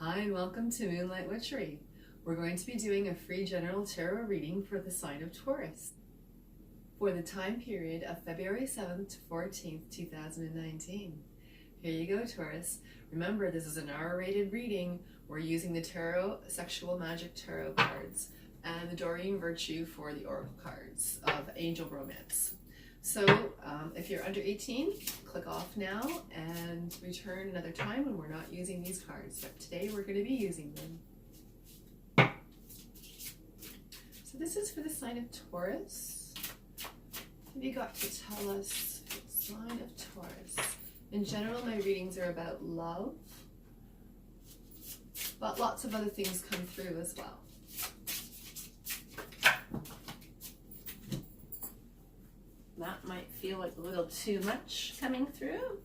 Hi and welcome to MoonLight Witchery. We're going to be doing a free general tarot reading for the sign of Taurus for the time period of February 7th to 14th, 2019. Here you go, Taurus. Remember, this is an R-rated reading. We're using the Tarot Sexual Magic Tarot cards and the Doreen Virtue for the Oracle cards of Angel Romance. So if you're under 18, click off now and return another time when we're not using these cards. But today we're going to be using them. So this is for the sign of Taurus. What have you got to tell us for the sign of Taurus? In general, my readings are about love, but lots of other things come through as well. That might feel like a little too much coming through.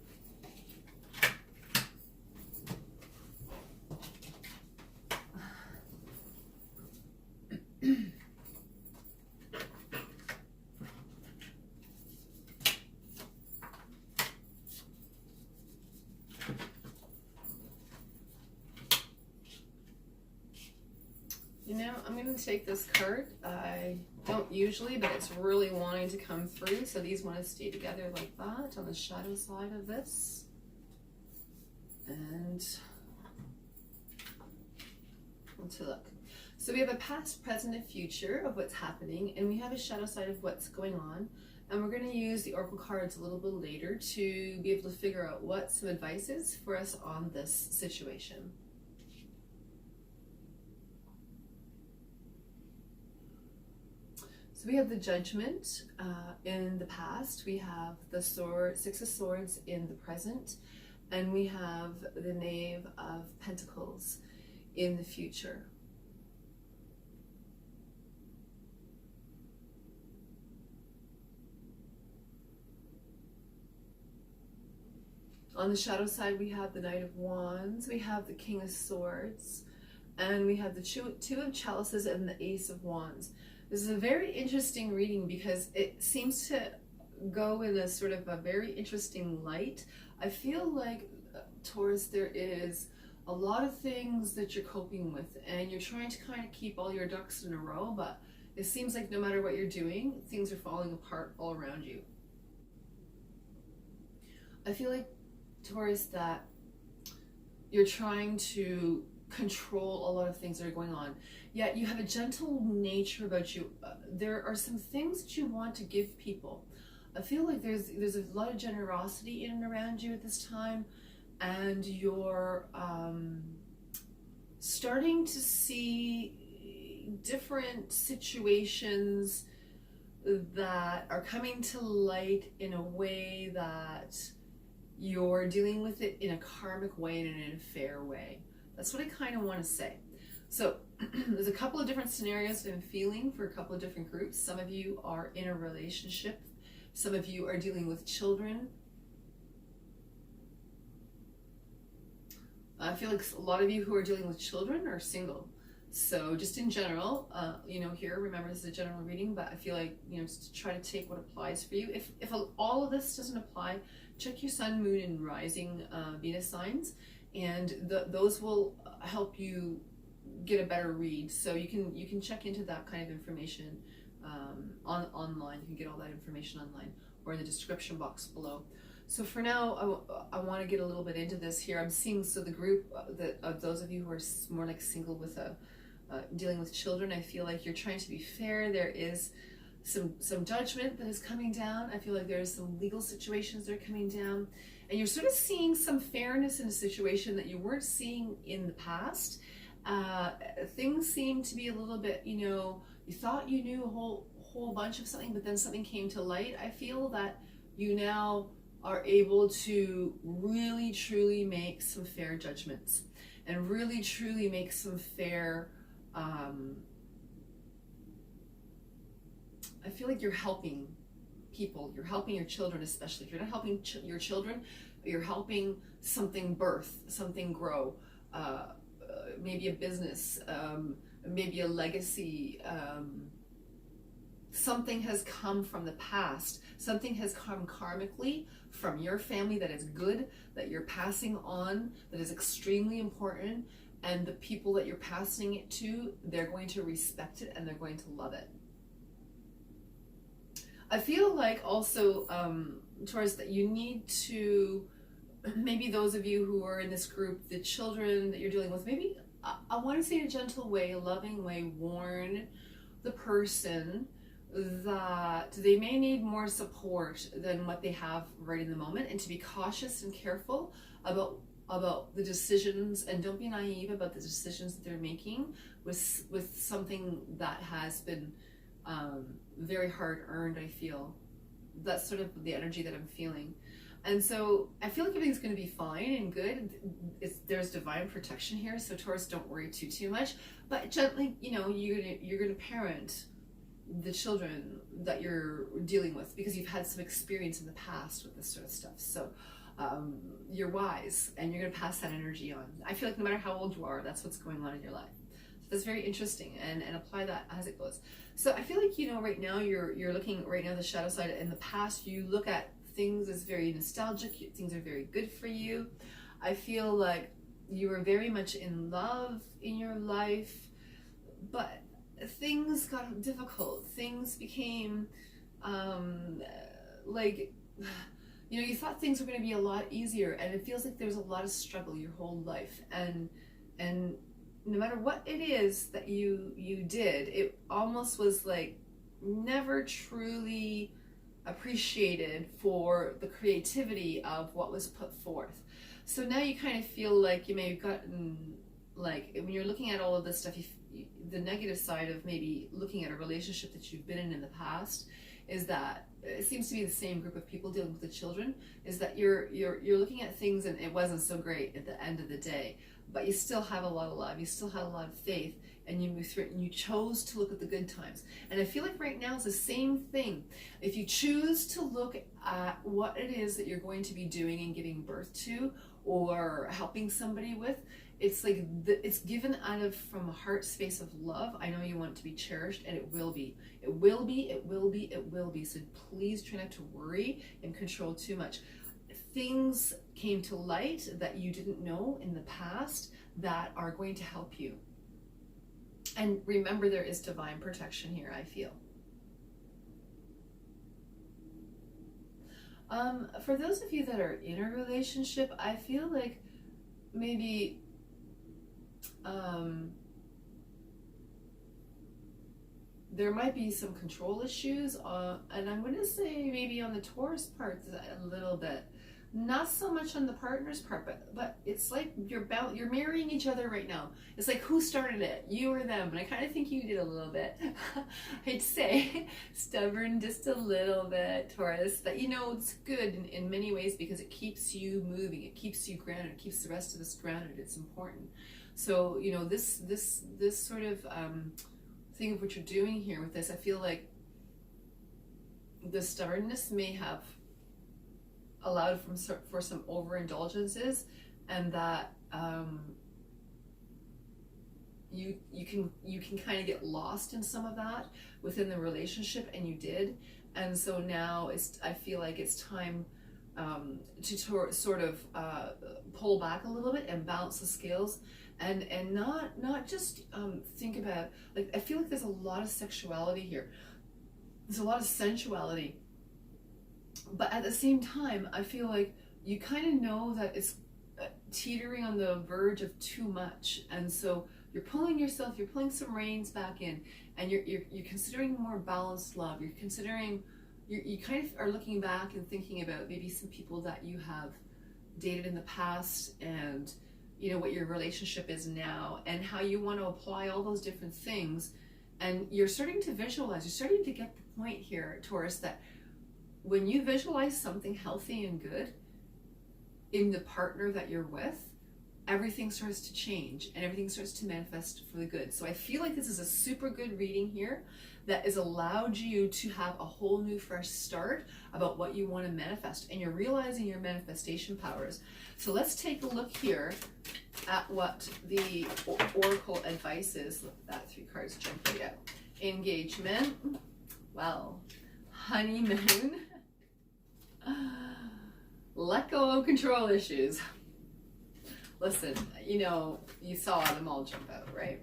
You know, I'm going to take this card. I don't usually, but it's really wanting to come through. So these want to stay together like that on the shadow side of this. And let's look. So we have a past, present, and future of what's happening, and we have a shadow side of what's going on. And we're going to use the Oracle cards a little bit later to be able to figure out what some advice is for us on this situation. So we have the Judgment in the past, we have the Six of Swords in the present, and we have the Knave of Pentacles in the future. On the shadow side, we have the Knight of Wands, we have the King of Swords, and we have the Two of Chalices and the Ace of Wands. This is a very interesting reading because it seems to go in a sort of a very interesting light. I feel like, Taurus, there is a lot of things that you're coping with and you're trying to kind of keep all your ducks in a row, but it seems like no matter what you're doing, things are falling apart all around you. I feel like, Taurus, that you're trying to control a lot of things that are going on, yet you have a gentle nature about you. There are some things that you want to give people. I feel like there's a lot of generosity in and around you at this time, and you're starting to see different situations that are coming to light in a way that you're dealing with it in a karmic way and in a fair way. That's what I kind of want to say. So there's a couple of different scenarios that I'm feeling for a couple of different groups. Some of you are in a relationship. Some of you are dealing with children. I feel like a lot of you who are dealing with children are single. So just in general, you know, here, remember this is a general reading, but I feel like, you know, just to try to take what applies for you. If all of this doesn't apply, check your sun, moon, and rising Venus signs. And those will help you get a better read. So you can check into that kind of information online. You can get all that information online or in the description box below. So for now, I want to get a little bit into this here. I'm seeing, so the group of those of you who are more like single with dealing with children, I feel like you're trying to be fair. There is some judgment that is coming down. I feel like there's some legal situations that are coming down. And you're sort of seeing some fairness in a situation that you weren't seeing in the past. Things seem to be a little bit, you know, you thought you knew a whole bunch of something, but then something came to light. I feel that you now are able to really truly make some fair judgments and really truly make some fair, I feel like you're helping people. You're helping your children, especially. If you're not helping your children, you're helping something birth, something grow, maybe a business, maybe a legacy. Something has come from the past. Something has come karmically from your family that is good, that you're passing on, that is extremely important. and the people that you're passing it to, they're going to respect it and they're going to love it. I feel like also, Taurus, that you need to, maybe those of you who are in this group, the children that you're dealing with, maybe, I want to say in a gentle way, a loving way, warn the person that they may need more support than what they have right in the moment, and to be cautious and careful about the decisions, and don't be naive about the decisions that they're making with something that has been very hard earned. I feel that's sort of the energy that I'm feeling. And so I feel like everything's going to be fine and good. There's divine protection here, so Taurus, don't worry too much. But gently, you know, you're going to parent the children that you're dealing with, because you've had some experience in the past with this sort of stuff. So you're wise, and you're going to pass that energy on. I feel like no matter how old you are, that's what's going on in your life. So that's very interesting, and apply that as it goes. So I feel like, you know, right now you're looking right now the shadow side. In the past, you look at things as very nostalgic. Things are very good for you. I feel like you were very much in love in your life, but things got difficult. Things became like, you know, you thought things were going to be a lot easier, and it feels like there was a lot of struggle your whole life, and no matter what it is that you did, it almost was like never truly appreciated for the creativity of what was put forth. So now you kind of feel like you may have gotten, like, when you're looking at all of this stuff, the negative side of maybe looking at a relationship that you've been in the past is that it seems to be the same group of people dealing with the children, is that you're looking at things and it wasn't so great at the end of the day, but you still have a lot of love, you still had a lot of faith, and you move through it, and you chose to look at the good times. And I feel like right now it's the same thing. If you choose to look at what it is that you're going to be doing and giving birth to, or helping somebody with, it's like it's given out of from a heart space of love. I know you want it to be cherished, and it will be. It will be, it will be, it will be. So please try not to worry and control too much. Things came to light that you didn't know in the past that are going to help you. And remember, there is divine protection here, I feel. For those of you that are in a relationship, I feel like maybe there might be some control issues, and I'm going to say maybe on the Taurus part a little bit. Not so much on the partner's part, but it's like you're marrying each other right now. It's like, who started it, you or them? And I kind of think you did a little bit. I'd say stubborn just a little bit, Taurus. But you know, it's good in many ways, because it keeps you moving, it keeps you grounded, it keeps the rest of us grounded. It's important. So you know, this sort of thing of what you're doing here with this, I feel like the stubbornness may have allowed for some overindulgences, and that you can kind of get lost in some of that within the relationship, and you did. And so now I feel like it's time to sort of pull back a little bit and balance the scales, and not just think about, like, I feel like there's a lot of sexuality here, there's a lot of sensuality. But at the same time, I feel like you kind of know that it's teetering on the verge of too much, and so you're pulling some reins back in, and you're considering more balanced love. You're considering, you kind of are looking back and thinking about maybe some people that you have dated in the past, and you know what your relationship is now, and how you want to apply all those different things. And you're starting to visualize. You're starting to get the point here, Taurus, that when you visualize something healthy and good in the partner that you're with, everything starts to change and everything starts to manifest for the good. So I feel like this is a super good reading here that has allowed you to have a whole new fresh start about what you want to manifest, and you're realizing your manifestation powers. So let's take a look here at what the oracle advice is. Look, that 3 cards jump right out. Engagement, well, honeymoon, let go of control issues. Listen, you know, you saw them all jump out, right?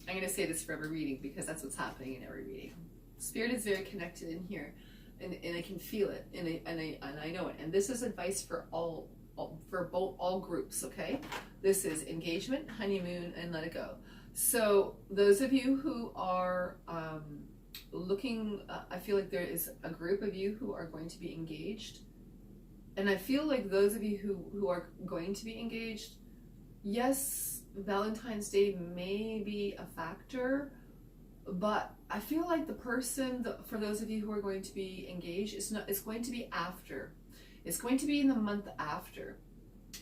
I'm going to say this for every reading because that's what's happening in every reading. Spirit is very connected in here, and I can feel it, and I know it. And this is advice for all groups, okay? This is engagement, honeymoon, and let it go. So those of you who are looking, I feel like there is a group of you who are going to be engaged. And I feel like those of you who are going to be engaged, yes, Valentine's Day may be a factor, but I feel like the person, for those of you who are going to be engaged, it's going to be after. It's going to be in the month after.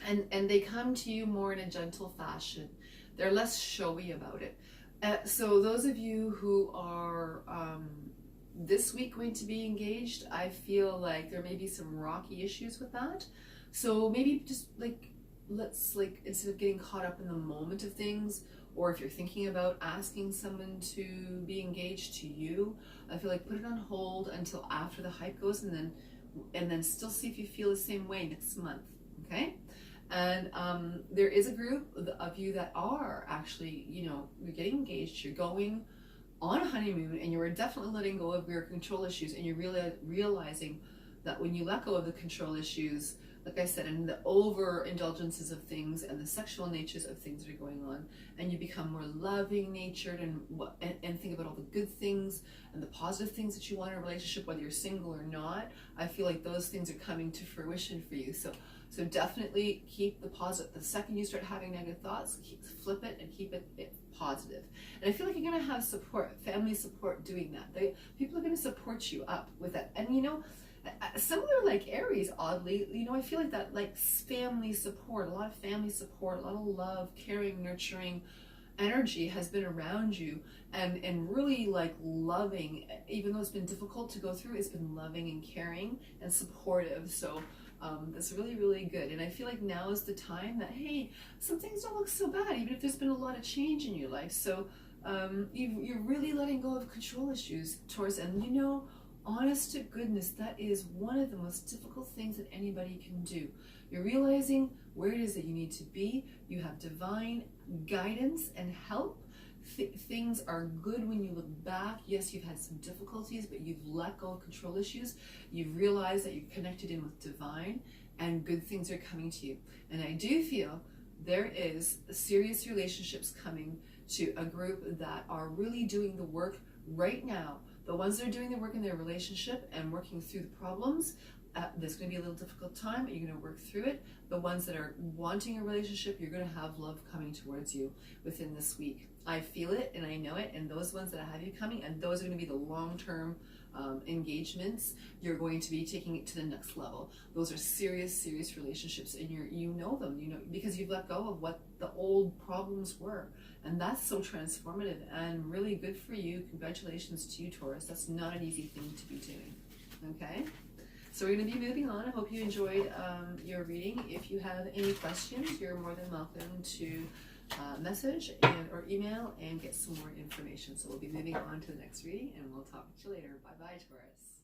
And they come to you more in a gentle fashion. They're less showy about it. So those of you who are this week going to be engaged, I feel like there may be some rocky issues with that. So maybe just like, let's like, instead of getting caught up in the moment of things, or if you're thinking about asking someone to be engaged to you, I feel like put it on hold until after the hype goes, and then still see if you feel the same way next month, okay? And there is a group of you that are actually, you know, you're getting engaged, you're going on a honeymoon, and you're definitely letting go of your control issues, and you're really realizing that when you let go of the control issues, like I said, and the overindulgences of things and the sexual natures of things that are going on, and you become more loving natured and think about all the good things and the positive things that you want in a relationship, whether you're single or not, I feel like those things are coming to fruition for you. So definitely keep the positive. The second you start having negative thoughts, flip it and keep it positive. And I feel like you're going to have support, family support doing that. People are going to support you up with that. And you know, similar like Aries, oddly, you know, I feel like that like family support, a lot of family support, a lot of love, caring, nurturing energy has been around you, and really like loving, even though it's been difficult to go through, it's been loving and caring and supportive. So that's really, really good. And I feel like now is the time that, hey, some things don't look so bad, even if there's been a lot of change in your life. So you're really letting go of control issues, Taurus. And you know, honest to goodness, that is one of the most difficult things that anybody can do. You're realizing where it is that you need to be. You have divine guidance and help. Things are good when you look back. Yes, you've had some difficulties, but you've let go of control issues. You've realized that you're connected in with divine, and good things are coming to you. And I do feel there is serious relationships coming to a group that are really doing the work right now. The ones that are doing the work in their relationship and working through the problems, there's going to be a little difficult time, but you're going to work through it. The ones that are wanting a relationship, you're going to have love coming towards you within this week. I feel it and I know it, and those ones that have you coming, and those are going to be the long-term engagements, you're going to be taking it to the next level. Those are serious relationships, and you know them, you know, because you've let go of what the old problems were, and that's so transformative and really good for you. Congratulations to you, Taurus. That's not an easy thing to be doing. Okay, so we're going to be moving on. I hope you enjoyed your reading. If you have any questions, you're more than welcome to message or email and get some more information. So we'll be moving on to the next reading, and we'll talk to you later. Bye bye, Taurus.